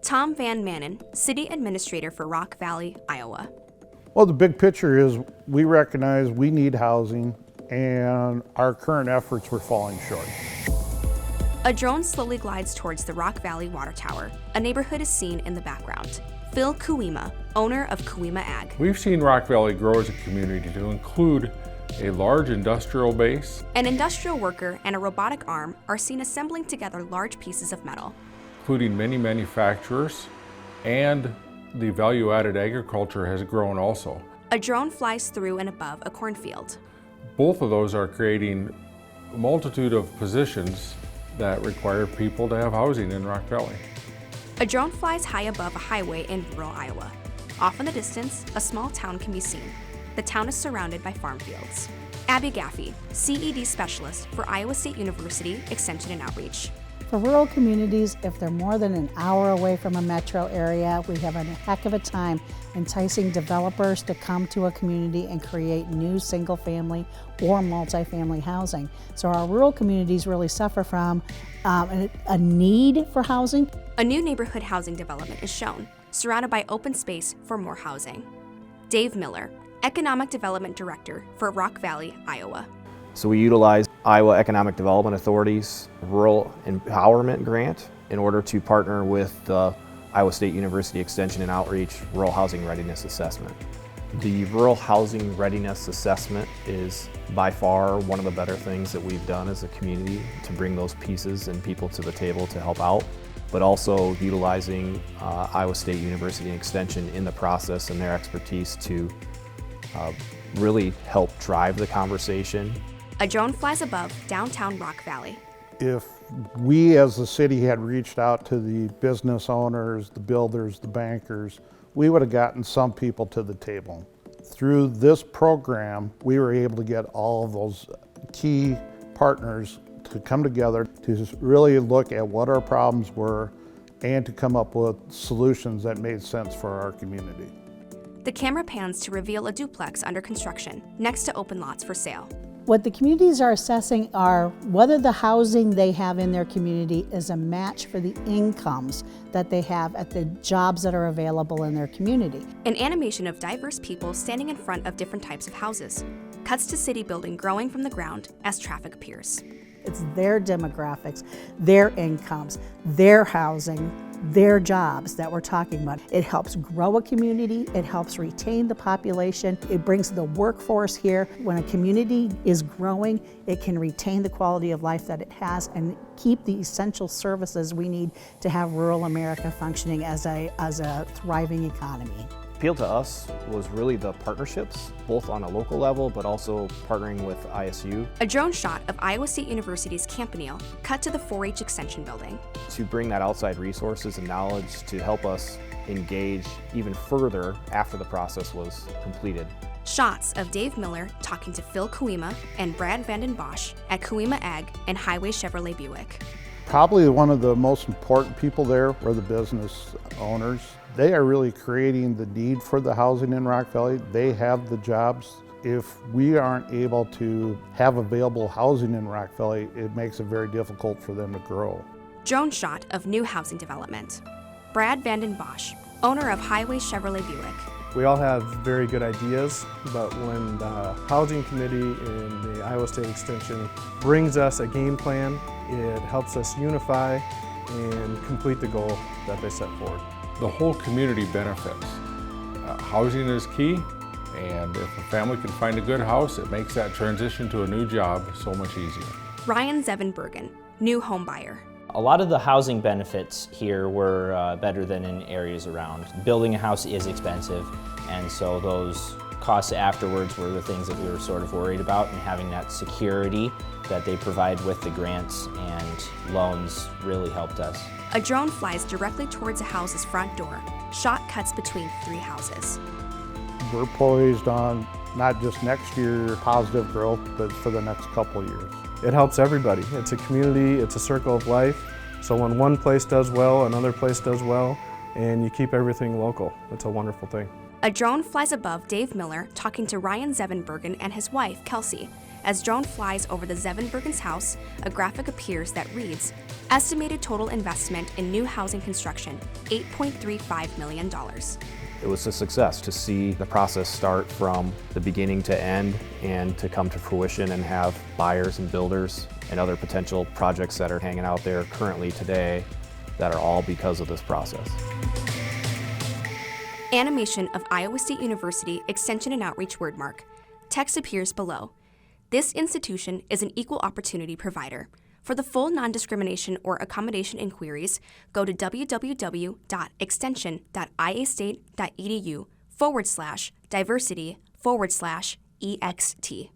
Tom Van Manen, City Administrator for Rock Valley, Iowa. Well, the big picture is we recognize we need housing and our current efforts were falling short. A drone slowly glides towards the Rock Valley Water Tower. A neighborhood is seen in the background. Phil Kuima, owner of Kuima Ag. We've seen Rock Valley grow as a community to include a large industrial base. An industrial worker and a robotic arm are seen assembling together large pieces of metal. Including many manufacturers, and the value-added agriculture has grown also. A drone flies through and above a cornfield. Both of those are creating a multitude of positions that require people to have housing in Rock Valley. A drone flies high above a highway in rural Iowa. Off in the distance, a small town can be seen. The town is surrounded by farm fields. Abby Gaffey, CED Specialist for Iowa State University Extension and Outreach. For rural communities, if they're more than an hour away from a metro area, we have a heck of a time enticing developers to come to a community and create new single-family or multifamily housing. So our rural communities really suffer from a need for housing. A new neighborhood housing development is shown, surrounded by open space for more housing. Dave Miller, Economic Development Director for Rock Valley, Iowa. So we utilize Iowa Economic Development Authority's Rural Empowerment Grant in order to partner with the Iowa State University Extension and Outreach Rural Housing Readiness Assessment. The Rural Housing Readiness Assessment is by far one of the better things that we've done as a community to bring those pieces and people to the table to help out, but also utilizing Iowa State University Extension in the process and their expertise to really help drive the conversation. A drone flies above downtown Rock Valley. If we as the city had reached out to the business owners, the builders, the bankers, we would have gotten some people to the table. Through this program, we were able to get all of those key partners to come together to really look at what our problems were and to come up with solutions that made sense for our community. The camera pans to reveal a duplex under construction next to open lots for sale. What the communities are assessing are whether the housing they have in their community is a match for the incomes that they have at the jobs that are available in their community. An animation of diverse people standing in front of different types of houses. Cuts to city building growing from the ground as traffic appears. It's their demographics, their incomes, their housing, their jobs that we're talking about. It helps grow a community, it helps retain the population, it brings the workforce here. When a community is growing, it can retain the quality of life that it has and keep the essential services we need to have rural America functioning as a thriving economy. Appeal to us was really the partnerships, both on a local level, but also partnering with ISU. A drone shot of Iowa State University's Campanile cut to the 4-H Extension building. To bring that outside resources and knowledge to help us engage even further after the process was completed. Shots of Dave Miller talking to Phil Kuima and Brad Vanden Bosch at Kuima Ag and Highway Chevrolet Buick. Probably one of the most important people there were the business owners. They are really creating the need for the housing in Rock Valley. They have the jobs. If we aren't able to have available housing in Rock Valley, it makes it very difficult for them to grow. Drone shot of new housing development. Brad Vanden Bosch, owner of Highway Chevrolet Buick. We all have very good ideas, but when the Housing Committee in the Iowa State Extension brings us a game plan, it helps us unify and complete the goal that they set forward. The whole community benefits. Housing is key, and if a family can find a good house, it makes that transition to a new job so much easier. Ryan Zevenbergen, new home buyer. A lot of the housing benefits here were better than in areas around. Building a house is expensive, and so those costs afterwards were the things that we were sort of worried about, and having that security that they provide with the grants and loans really helped us. A drone flies directly towards a house's front door. Shot cuts between 3 houses. We're poised on not just next year positive growth, but for the next couple of years. It helps everybody. It's a community, it's a circle of life. So when one place does well, another place does well, and you keep everything local. It's a wonderful thing. A drone flies above Dave Miller talking to Ryan Zevenbergen and his wife, Kelsey, As drone flies over the Zevenbergen's house, a graphic appears that reads, estimated total investment in new housing construction, $8.35 million. It was a success to see the process start from the beginning to end and to come to fruition and have buyers and builders and other potential projects that are hanging out there currently today that are all because of this process. Animation of Iowa State University Extension and Outreach wordmark. Text appears below. This institution is an equal opportunity provider. For the full non-discrimination or accommodation inquiries, go to www.extension.iastate.edu/diversity/EXT.